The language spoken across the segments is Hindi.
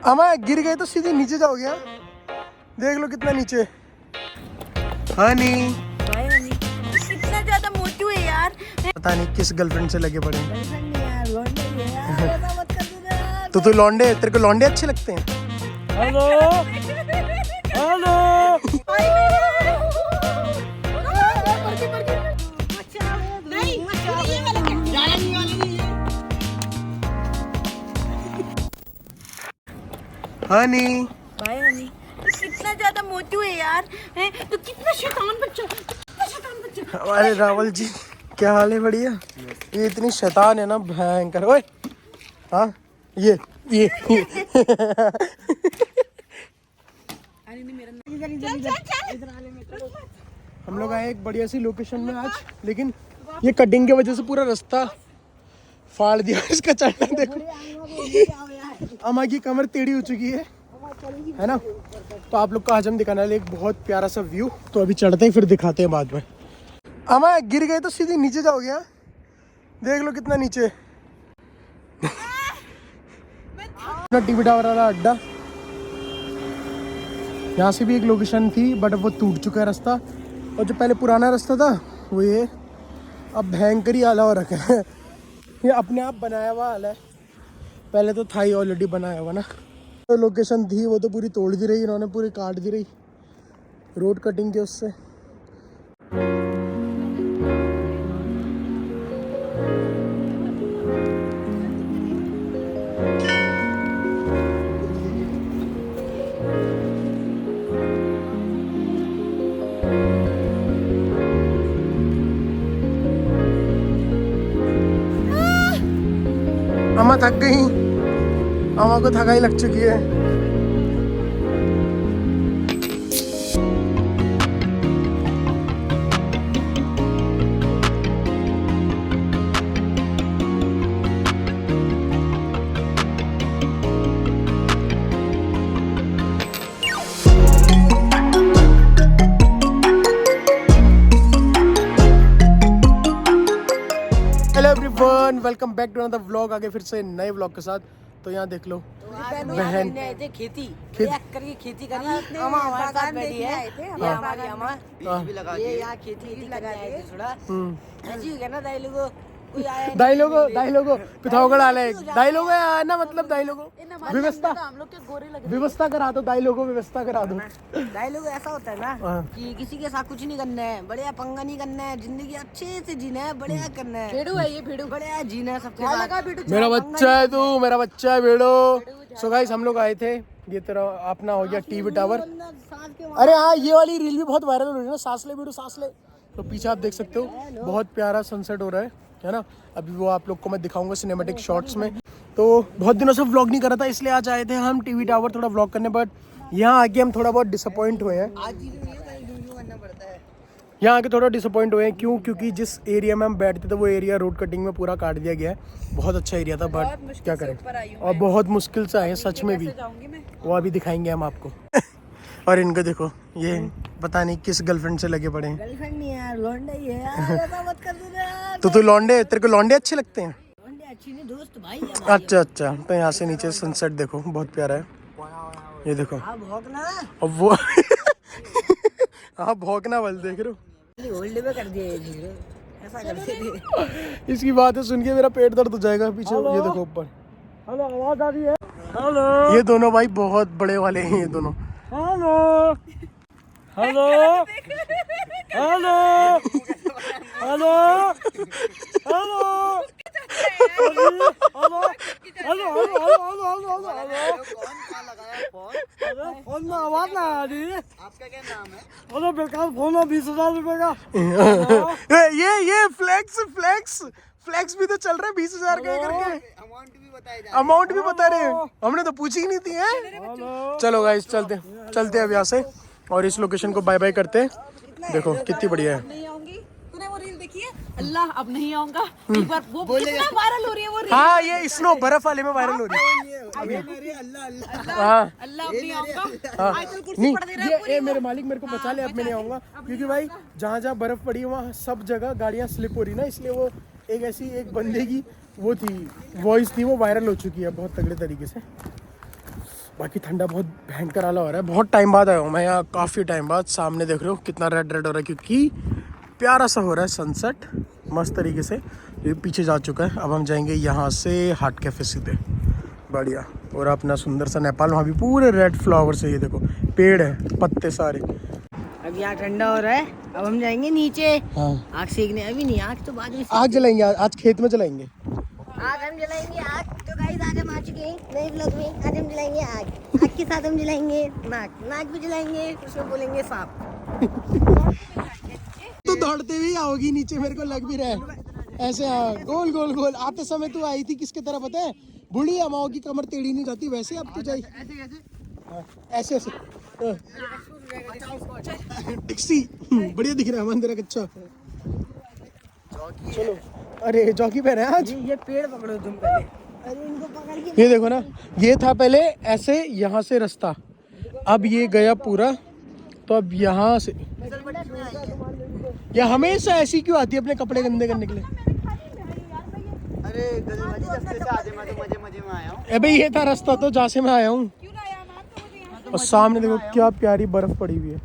अमा गिर गए तो सीधे नीचे जाओगे। हाँ देख लो कितना नीचे। हनी कितना ज्यादा मोटू है यार। पता नहीं किस गर्लफ्रेंड से लगे पड़े हैं। यार लौंडे है यार, ऐसा मत कर देना। तो तू लौंडे, तेरे को लौंडे अच्छे लगते हैं? Hello hello. हनी भाई हनी कितना ज्यादा मोटू है यार। तो कितना शैतान बच्चा, कितना शैतान बच्चा। अरे रावल जी क्या हाल है? बढ़िया। ये इतनी शैतान है ना, भयंकर। ओए हाँ ये हम लोग आए एक बढ़िया सी लोकेशन में आज, लेकिन ये कटिंग की वजह से पूरा रास्ता फाड़ दिया इसका। चढ़ना देखो, अम्मा की कमर टेढ़ी हो चुकी है ना। तो आप लोग को आज हम दिखाने वाले एक बहुत प्यारा सा व्यू। तो अभी चढ़ते हैं फिर दिखाते हैं बाद में। अम्मा गिर गए तो सीधे नीचे जाओगे। हाँ देख लो कितना नीचे। टीवी टावर वाला अड्डा, यहाँ से भी एक लोकेशन थी बट वो टूट चुका है रास्ता। और जो पहले पुराना रास्ता था वो ये अब भयंकर ही आला हो रखा है। ये अपने आप बनाया हुआ आला है, पहले तो था ही ऑलरेडी बनाया हुआ ना। तो लोकेशन थी वो तो पूरी तोड़ दी रही इन्होंने, पूरी काट दी रही रोड कटिंग के उससे। अम्मा थक गई, अम्मा को थकाई लग चुकी है। Hello everyone, welcome back to another vlog. आगे फिर से नए व्लॉग के साथ। तो यहाँ देख लो बहन खेती खेती करके खेती करी। अम्मा हमारे साथ बैठी है, ये हमारी अम्मा ये यहाँ खेती लगा थे थोड़ा। ऐसी हो गया ना दाई लोगों कोई आया दाई लोगो पिथौगढ़ आले दाई लोगो है ना, मतलब दाई लोगो व्यवस्था हम लोग के गोरे लगे। व्यवस्था करा दो, दाई लोगो व्यवस्था करा दो। दाई लोग ऐसा होता है ना कि किसी के साथ कुछ नहीं करना है, बढ़िया पंगा नहीं करना है, जिंदगी अच्छे से जीना है, बढ़िया करना है। भेड़ू है ये, भेड़ू बढ़िया जीना है सबके साथ। मेरा बच्चा है तू, मेरा बच्चा है भेड़ो। सो गाइस हम लोग आए थे, ये तेरा अपना हो गया टीवी टावर। अरे हाँ ये वाली रील भी बहुत वायरल हो रही है ना, सांस ले भेड़ो सांस ले। तो पीछे आप देख सकते हो बहुत प्यारा सनसेट हो रहा है ना। अभी वो आप लोग को मैं दिखाऊंगा सिनेमैटिक शॉट्स में। तो बहुत दिनों से व्लॉग नहीं करा था, इसलिए आज आए थे हम टीवी टावर थोड़ा व्लॉग करने। बट यहाँ आके हम थोड़ा बहुत डिसअपॉइंट हुए हैं। यहाँ आके थोड़ा डिसअपॉइंट हुए हैं। क्यों? क्योंकि जिस एरिया में हम बैठते थे वो एरिया रोड कटिंग में पूरा काट दिया गया है। बहुत अच्छा एरिया था बट क्या करें, और बहुत मुश्किल से आए सच में भी। वो अभी दिखाएंगे हम आपको। और इनको देखो, ये पता नहीं किस गर्लफ्रेंड से लगे पड़े हैं। गर्लफ्रेंड नहीं यार, लौंडे ही है यार, ऐसा मत कर देना। तो तू लौंडे, तेरे को लौंडे अच्छे लगते हैं? लौंडे अच्छी नहीं दोस्त भाई है। अच्छा अच्छा। तो यहाँ से नीचे सनसेट देखो बहुत प्यारा है, ये देखो। आप भौंकना अब वो हाँ भौंकना बल देख रहे हो। होल्ड पे कर दिया ये चीज़, ऐसा करते थे। इसकी बातें सुन के मेरा पेट दर्द हो जाएगा पीछे। ये देखो ऊपर। हेलो आवाज आ रही है? हेलो ये दोनों भाई बहुत बड़े वाले हैं ये दोनों। Hello hello hello hello phone में आवाज ना आ रही। आपका क्या नाम है? हेलो बेकार फोन है 20,000 रुपए का। ये फ्लेक्स भी तो चल रहा है 20,000 का करके। अमाउंट भी बता रहे हैं, हमने तो पूछी ही नहीं थी है। चलो गाइस चलते अब यहाँ से और इस लोकेशन को बाय बाय करते हैं। देखो कितनी बढ़िया है। नहीं आऊंगी, तूने वो रील देखी है? अल्लाह अब नहीं आऊंगा। एक बार वो कितना वायरल हो रही है वो रील। हाँ ये स्नो बर्फ वाले में वायरल हो रही है। हाँ अल्लाह अब नहीं आऊंगा। हाँ आजकल कुर्सी नहीं पड़ दे रहा है ये मेरे मालिक मेरे को बचा ले, अब मैं नहीं आऊंगा। क्योंकि भाई जहाँ जहाँ बर्फ पड़ी है वहाँ सब जगह गाड़ियाँ स्लिप हो रही ना, इसलिए वो एक ऐसी एक बंदे की वो थी वॉइस थी, वो वायरल हो चुकी है बहुत तगड़े तरीके से। बाकी ठंडा बहुत भयंकर वाला हो रहा है। बहुत टाइम बाद आया हूँ मैं यहाँ, काफ़ी टाइम बाद। सामने देख रहे हो कितना रेड रेड हो रहा है, क्योंकि प्यारा सा हो रहा है सनसेट मस्त तरीके से। ये पीछे जा चुका है। अब हम जाएंगे यहाँ से हाट कैफे सीधे, बढ़िया। और अपना सुंदर सा नेपाल, वहाँ भी पूरे रेड फ्लावर से, ये देखो पेड़ है, पत्ते सारे। अब यहाँ ठंडा हो रहा है, अब हम जाएंगे नीचे हाँ आग सेकने। अभी नहीं, आग तो बाद में आग जलाएंगे, आज खेत में जलाएंगे। आग हम जलाएंगे आग। तो गाइस आज हम आ चुके हैं नए व्लॉग में। आज हम जलाएंगे आग। आग के साथ हम जलाएंगे नाक। नाक भी जलाएंगे, उसमें बोलेंगे सांप। तो दौड़ते हुए आओगी नीचे, मेरे को लग भी रहा है ऐसे। हाँ गोल गोल गोल आते समय तू आई थी किसके तरह पता है? बूढ़ी अमाओं की कमर टेढ़ी नहीं जाती वैसे। अब तो जाए ऐसे ऐसे टिक्सी बढ़िया दिख रहा है मंदिर। अच्छा चलो। अरे जॉकी पहने आज। ये पेड़ पकड़ो तुम पहले। अरे इनको पकड़ के। ये देखो ना, ये था पहले ऐसे यहाँ से रास्ता, अब ये गया पूरा। तो अब यहाँ से या हमेशा ऐसी क्यों आती है अपने कपड़े गंदे करने के लिए? अरे गजवाजी रास्ते से आधे मैं तो मजे में आया हूँ। अबे ये था रास्ता तो जहाँ से मैं आया हूँ। और सामने देखो क्या प्यारी बर्फ पड़ी हुई है।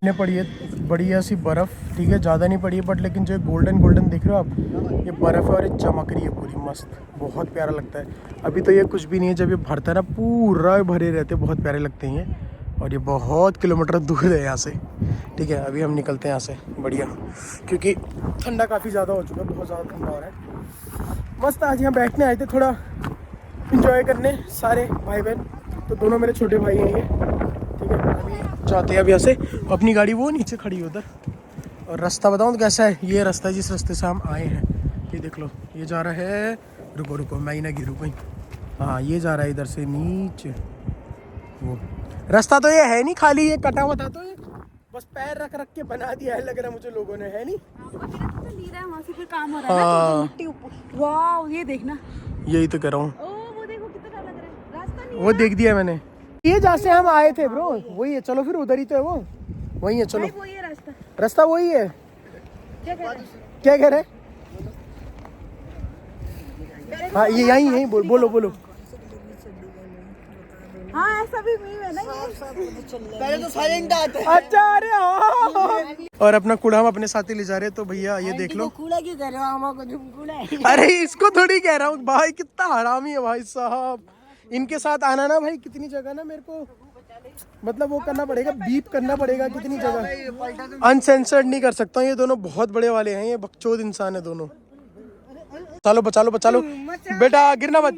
ने पड़ी है बढ़िया सी बर्फ, ठीक है ज़्यादा नहीं पड़ी है बट लेकिन जो गोल्डन गोल्डन दिख रहे हो आप, ये बर्फ़ है और ये चमक रही है पूरी मस्त, बहुत प्यारा लगता है। अभी तो ये कुछ भी नहीं है, जब ये भरता है ना पूरा भरे रहते हैं, बहुत प्यारे लगते हैं ये। और ये बहुत किलोमीटर दूर है यहाँ से, ठीक है। अभी हम निकलते हैं यहाँ से बढ़िया, क्योंकि ठंडा काफ़ी ज़्यादा हो चुका है, बहुत ज़्यादा ठंडा हो रहा है। मस्त आज यहाँ बैठने आए थे, थोड़ा इंजॉय करने सारे भाई बहन। तो दोनों मेरे छोटे भाई हैं ये, ठीक है। अभी जाते हैं अब यहाँ से। अपनी गाड़ी वो नीचे खड़ी है उधर। और रास्ता बताऊँ तो कैसा है? ये रास्ता है जिस रास्ते से हम आए हैं, ये देख लो। ये जा रहा है, रुको रुको मैं ही ना गिरूँ कहीं। हाँ ये जा रहा है इधर से नीचे। वो रास्ता तो ये है नहीं, खाली ये कटा हुआ था, तो ये बस पैर रख रख के बना दिया है लग रहा मुझे लोगों ने, है नहीं? वहाँ से फिर काम हो रहा है ना, तो मिट्टी ऊपर। वाह ये देखना, यही तो कह रहा हूँ। ओ वो देखो कितना लग रहा है, रास्ता नहीं वो देख दिया मैंने, ये जहाँ से हम आए थे ब्रो वही है। चलो फिर उधर ही तो है, वो वही है। चलो वो ये रास्ता रास्ता वही है। क्या कह रहे क्या कह रहे? हाँ ये यहीं यहीं बोलो बोलो। हाँ ऐसा भी मीम है ना ये। पहले तो साइलेंट आते हैं। अच्छा अरे हाँ। और अपना कूड़ा हम अपने साथ ही ले जा रहे हैं, तो भैया ये देख लो। कूड़ा क्यों कर रहे हो? हमारा तुम कूड़ा है। अरे इसको थोड़ी कह रहा हूँ भाई, कितना हरामी है भाई साहब। इनके साथ आना ना भाई, कितनी जगह ना मेरे को मतलब वो करना पड़ेगा, बीप करना पड़ेगा कितनी जगह। अनसेंसर्ड नहीं कर सकता हूँ, ये दोनों बहुत बड़े वाले हैं, ये बकचोद इंसान है दोनों। चलो बचा लो बचा लो बेटा, गिरना मत।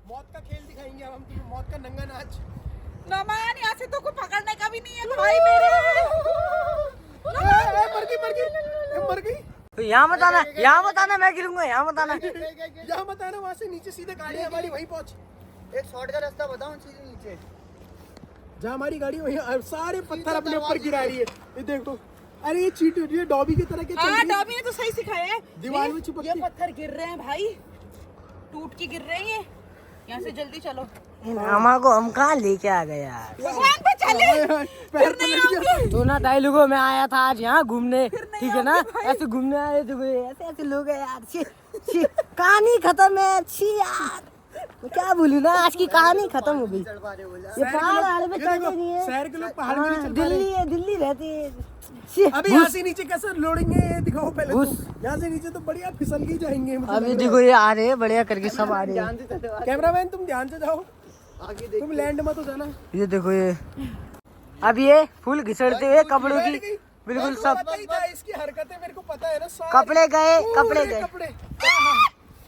मौत का खेल दिखाएंगे हम तुम्हें, मौत का नंगा नाच। नमान यहाँ से तो कोई पकड़ने का भी नहीं है भाई मेरे। मर गई। यहाँ मत आना, यहाँ मत आना, मैं गिरूंगा। यहाँ मत आना, यहाँ मत आना, वहाँ से नीचे सीधे गाड़ी हमारी वहीं पहुँच। एक शॉर्ट का रास्ता बताओ सीधे नीचे। जहाँ हमारी गाड़ी वहीं, सारे पत्थर अपने ऊपर गिरा रही है। ये देखो, अरे ये चीट ये डॉबी की तरह क्या चल हाँ रही है? डॉबी ने तो सही सिखाया है। दीवार में चिपक ये के। पत्थर गिर रहे हैं भाई, टूट के गिर रहे हैं ये। यहाँ से जल्दी चलो। हमारे को हम कहाँ लेके आ गए यार? भगवान पे चले। पैर तो लग गया। तो ना डायलॉगों में आया था आज यहाँ घूमने, ठीक है ना? ऐसे घूमने आए थे, ऐसे ऐसे लोग हैं यार। छी, छी, कहानी खत्म है। छी यार, मैं क्या बोलूं ना, आज की कहानी खत्म हो गई। ये पहाड़ पे चढ़ते नहीं है। शहर के लोग पहाड़ में नहीं चढ़ पा रहे। दिल्ली है, दिल्ली रहती है। छी, अभी यहाँ से नीचे कैसे लोड़ेंगे ये दिखाओ पहले तो। यहाँ से नीचे तो बढ़िया फिसल के जाएंगे। अभी देखो ये आ रहे हैं, बढ़िया करके सब आ रहे हैं। कैमरामैन तुम ध्यान से जाओ, तुम लैंड मत हो जाना। ये देखो ये, अब ये फुल घिसड़ते हुए कपड़ों की बिल्कुल सब पता ही था इसकी हरकतें, मेरे को पता है ना। कपड़े गए, कपड़े गए। कपड़े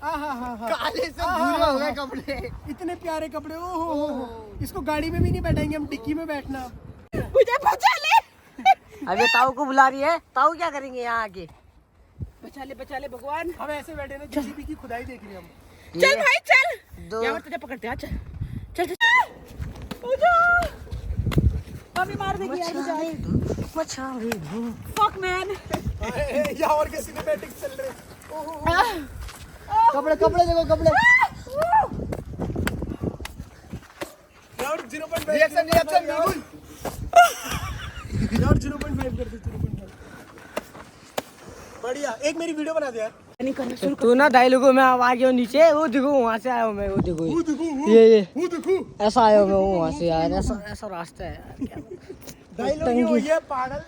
काले से भूरे हो गए कपड़े। इतने प्यारे कपड़े। ओ हो, इसको गाड़ी में भी नहीं बैठाएंगे हम, डिक्की में बैठना। मुझे बचा ले। अब ये ताऊ को बुला रही है। ताऊ क्या करेंगे यहाँ आके? बचा ले भगवान। हम ऐसे बैठे ना, जेसीबी की खुदाई देख रहे हैं हम। चल भाई चल। दो यहाँ तुझे पकड़ते हैं, चल चल चल। उठो। अभी मार देगी यार मुझे। Fuck man. यहाँ और किसी के बैटिंग चल रहे। कपड़े कपड़े देखो कपड़े। और 0.5 रिएक्शन बिल्कुल। और 0.5 कर दो, 0.5। बढ़िया, एक मेरी वीडियो बना दे यार। नहीं करना शुरू तू ना डायलॉगों में आ गया नीचे, वो देखो वहाँ से आया हूँ मैं, वो देखो ये ऐसा आया हूँ मैं वहाँ से यार, ऐसा ऐसा रास्ता है यार, क्या पागल।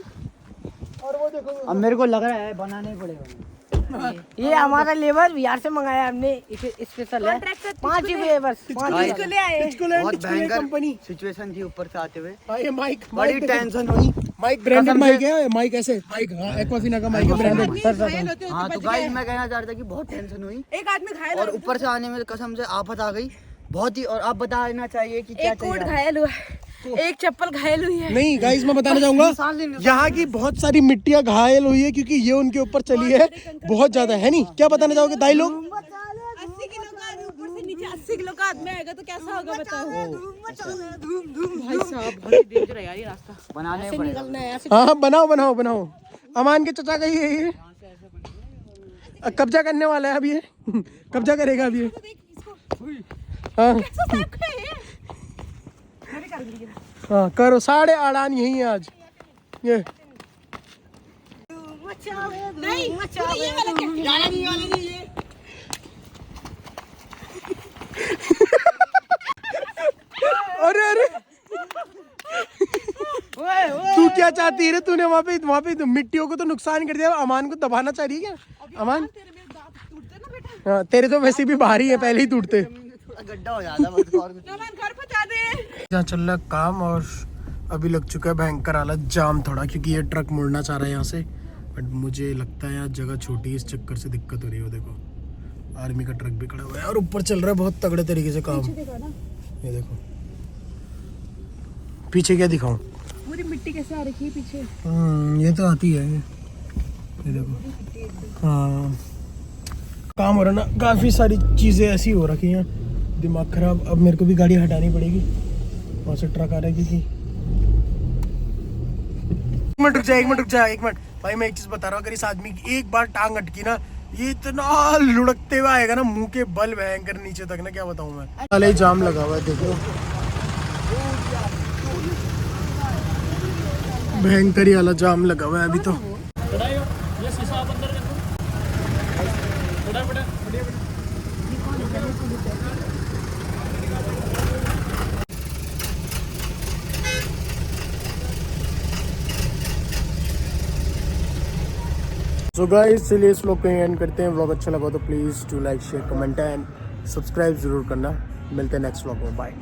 और वो देखो अब मेरे को लग रहा है बनाना ही पड़ेगा। ये हमारा लेबर बिहार से मंगाया हमने, स्पेशल है, 5 रुपये बस, 5 इसको ले आए। बहुत भयंकर सिचुएशन थी ऊपर से आते हुए, ये माइक बड़ी टेंशन हुई। माइक ब्रांडेड माइक है, माइक ऐसे माइक, हाँ एक्वाफिना का माइक है ब्रांडेड। घायल होते हाँ तो गाइस मैं कहना चाह रहा था कि बहुत टेंशन हुई एक आदमी घायल और ऊपर से आने में कसम से आफत आ गई बहुत ही। और आप बताना चाहिए कि क्या एक कोट चाहिए। घायल हुआ है, एक चप्पल घायल हुई है। नहीं गाइस मैं बताना चाहूंगा, यहाँ की बहुत सारी मिट्टियाँ घायल हुई है क्योंकि ये उनके ऊपर चली है बहुत ज्यादा, है नहीं? क्या बताना चाहोगे दाई लोग? 80 किलो का आदमी ऊपर से नीचे 80 किलो का आदमी आएगा तो कैसा होगा बताओ। भाई साहब बहुत डेंजर है यार ये रास्ता। बनाने पड़ेगा। हाँ बनाओ बनाओ बनाओ। अमान के चचा का ही है ये, कब्जा करने वाला है अभी ये, कब्जा करेगा अभी ये। हाँ हाँ करो, 8:30 यही है आज ये। नहीं ये वाला क्या अरे अरे तू क्या चाहती है रे? तूने वहाँ पे मिट्टियों को तो नुकसान कर दिया, अमान को दबाना चाहिए क्या? अमान हाँ तेरे तो वैसे भी भारी है, पहले ही टूटते। थोड़ा गड्ढा हो जाता बस और कुछ। घर पहुंचा दे। यहाँ चल रहा है काम और अभी लग चुका है भयंकर हालत जाम थोड़ा, क्योंकि ये ट्रक मुड़ना चाह रहा है यहाँ से, बट मुझे लगता है यहाँ जगह छोटी है, इस चक्कर से दिक्कत हो रही है। वो देखो आर्मी का ट्रक भी खड़ा हुआ है और ऊपर चल रहा है बहुत तगड़े तरीके से काम। ये देखो पीछे क्या दिखाऊं? पूरी मिट्टी कैसे आ रखी है पीछे। ये तो आती है, ये देखो। हाँ काम हो रहा ना, काफ़ी सारी चीज़ें ऐसी हो रखी हैं, दिमाग खराब। अब मेरे को भी गाड़ी हटानी पड़ेगी, वहाँ से ट्रक आ रहा है क्योंकि। एक मिनट रुक जा भाई, मैं एक चीज़ बता रहा हूँ, अगर इस आदमी की एक बार टांग अटकी ना, ये इतना लुढ़कते हुए आएगा ना मुंह के बल भयंकर नीचे तक ना, क्या बताऊँ मैं। पहले जाम लगा हुआ है देखो, भयंकर ही वाला जाम लगा हुआ है अभी तो। सो गाइस चलिए इस व्लॉग को एंड करते हैं। व्लॉग अच्छा लगा तो please do like share comment and subscribe जरूर करना। मिलते हैं नेक्स्ट व्लॉग में, बाय।